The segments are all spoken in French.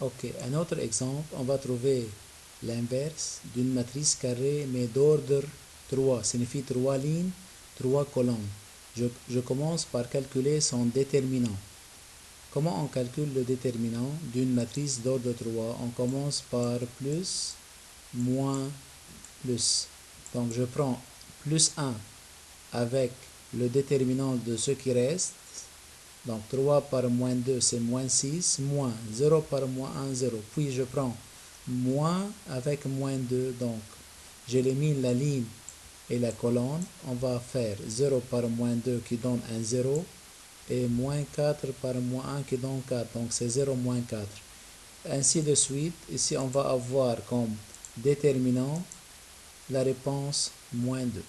Ok, un autre exemple, on va trouver l'inverse d'une matrice carrée mais d'ordre 3, signifie 3 lignes, 3 colonnes. Je commence par calculer son déterminant. Comment on calcule le déterminant d'une matrice d'ordre 3? On commence par plus, moins, plus. Donc je prends plus 1 avec le déterminant de ce qui reste. Donc 3 par moins 2, c'est moins 6, moins 0 par moins 1, 0. Puis je prends moins avec moins 2, donc j'élimine la ligne et la colonne. On va faire 0 par moins 2 qui donne un 0 et moins 4 par moins 1 qui donne 4. Donc c'est 0 moins 4. Ainsi de suite. Ici on va avoir comme déterminant la réponse moins 2.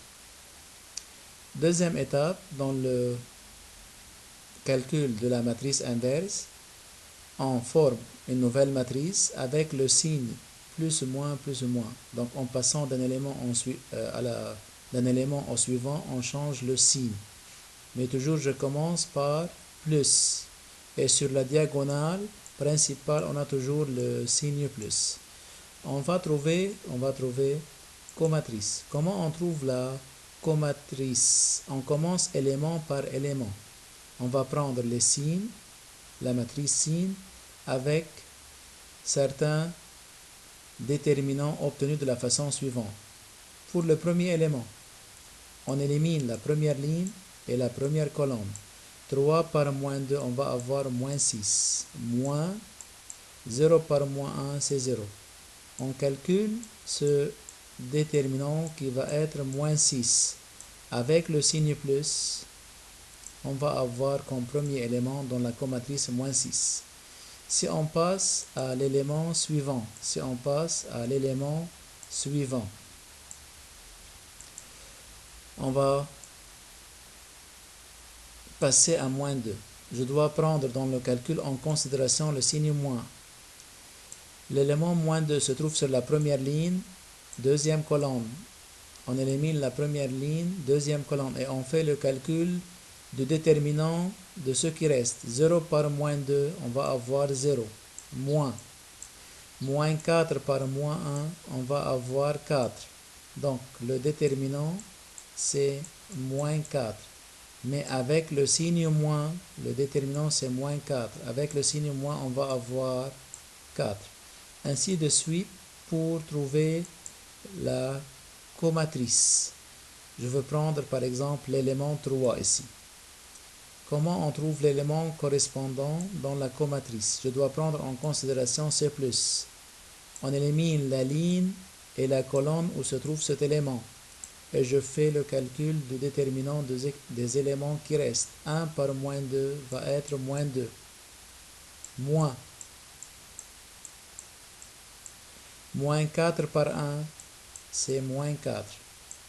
Deuxième étape, dans le calcul de la matrice inverse, on forme une nouvelle matrice avec le signe plus ou moins, plus ou moins. Donc en passant d'un élément, d'un élément au suivant, on change le signe. Mais toujours je commence par plus. Et sur la diagonale principale, on a toujours le signe plus. On va trouver comatrice. Comment on trouve la comatrice? On commence élément par élément. On va prendre les signes, la matrice signe, avec certains déterminants obtenus de la façon suivante. Pour le premier élément, on élimine la première ligne et la première colonne. 3 par moins 2, on va avoir moins 6. Moins 0 par moins 1, c'est 0. On calcule ce déterminant qui va être moins 6. Avec le signe plus, on va avoir comme premier élément dans la comatrice moins 6. Si on passe à l'élément suivant, on va passer à moins 2. Je dois prendre dans le calcul en considération le signe moins. L'élément moins 2 se trouve sur la première ligne, deuxième colonne. On élimine la première ligne, deuxième colonne, et on fait le calcul du déterminant de ce qui reste. 0 par moins 2, on va avoir 0. Moins 4 par moins 1, on va avoir 4. Donc le déterminant, c'est moins 4. Mais avec le signe moins, le déterminant c'est moins 4. Avec le signe moins, on va avoir 4. Ainsi de suite pour trouver la comatrice. Je veux prendre par exemple l'élément 3 ici. Comment on trouve l'élément correspondant dans la comatrice? Je dois prendre en considération C+. On élimine la ligne et la colonne où se trouve cet élément. Et je fais le calcul du déterminant des éléments qui restent. 1 par moins 2 va être moins 2. Moins 4 par 1, c'est moins 4.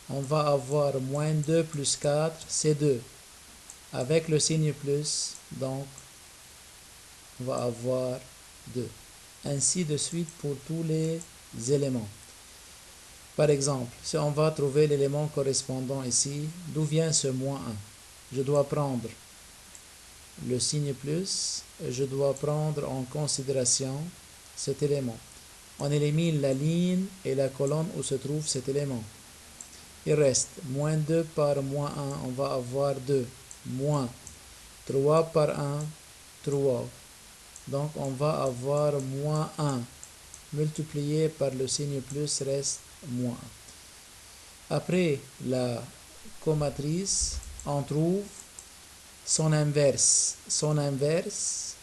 On va avoir moins 2 plus 4, c'est 2. Avec le signe plus, donc, on va avoir 2. Ainsi de suite pour tous les éléments. Par exemple, si on va trouver l'élément correspondant ici, d'où vient ce moins 1? Je dois prendre le signe plus et je dois prendre en considération cet élément. On élimine la ligne et la colonne où se trouve cet élément. Il reste moins 2 par moins 1, on va avoir 2. Moins 3 par 1, 3. Donc on va avoir moins 1. Multiplié par le signe plus reste moins. Après la comatrice, on trouve son inverse. Son inverse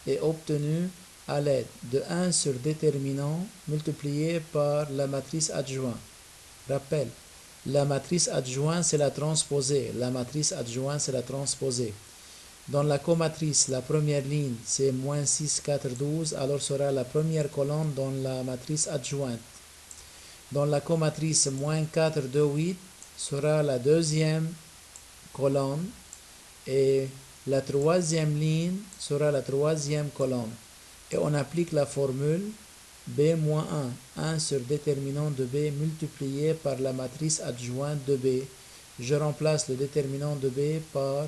est obtenu à l'aide de 1 sur déterminant multiplié par la matrice adjointe. Rappel, la matrice adjointe c'est la transposée. Dans la comatrice, la première ligne c'est moins 6, 4, 12, alors sera la première colonne dans la matrice adjointe. Dans la comatrice, moins 4, 2, 8 sera la deuxième colonne et la troisième ligne sera la troisième colonne. Et on applique la formule B-1, 1 sur déterminant de B multiplié par la matrice adjointe de B. Je remplace le déterminant de B par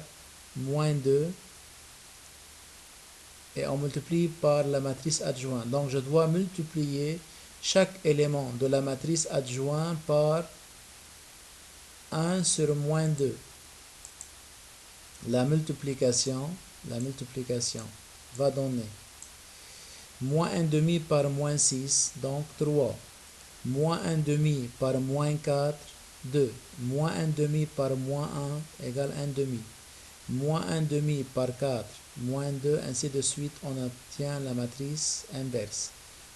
moins 2 et on multiplie par la matrice adjointe. Donc je dois multiplier chaque élément de la matrice adjointe par 1 sur moins 2. La multiplication va donner moins 1 demi par moins 6, donc 3. Moins 1 demi par moins 4, 2. Moins 1 demi par moins 1 égale 1 demi. Moins 1 demi par 4, moins 2, ainsi de suite, on obtient la matrice inverse.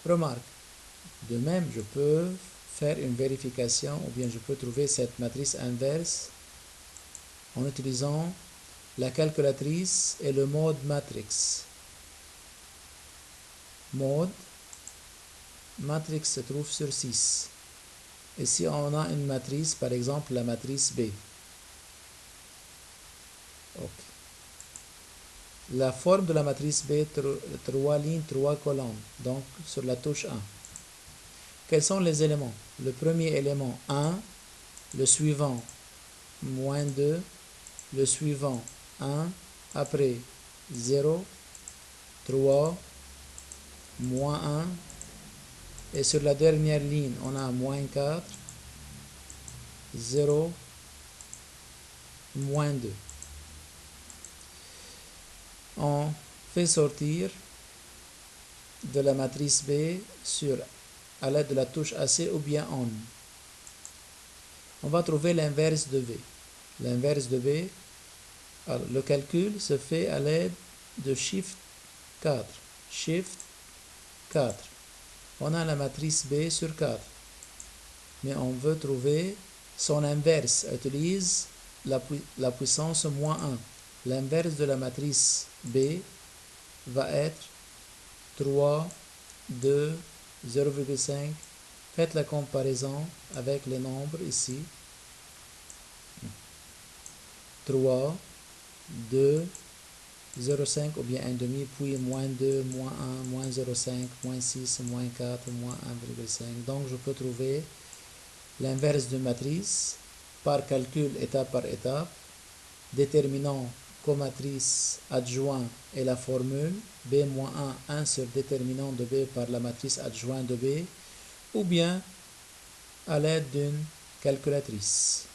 Remarque, de même, je peux faire une vérification ou bien je peux trouver cette matrice inverse en utilisant la calculatrice et le mode matrix. Mode matrix se trouve sur 6. Ici, on a une matrice, par exemple la matrice B. Okay. La forme de la matrice B, 3 lignes, 3 colonnes, donc sur la touche 1. Quels sont les éléments? Le premier élément 1, le suivant moins 2, le suivant 1, après 0, 3, moins 1, et sur la dernière ligne, on a moins 4, 0, moins 2. On fait sortir de la matrice B à l'aide de la touche AC ou bien ON. On va trouver l'inverse de V. L'inverse de V, alors, le calcul se fait à l'aide de Shift 4. Shift 4. On a la matrice B sur 4. Mais on veut trouver son inverse. Utilise la puissance moins 1. L'inverse de la matrice B va être 3, 2, 0,5. Faites la comparaison avec les nombres ici. 3, 2, 0,5 ou bien 1 demi, puis moins 2, moins 1, moins 0,5, moins 6, moins 4, moins 1,5. Donc je peux trouver l'inverse de matrice par calcul étape par étape, déterminant comatrice adjoint et la formule B-1, 1 sur déterminant de B par la matrice adjointe de B, ou bien à l'aide d'une calculatrice.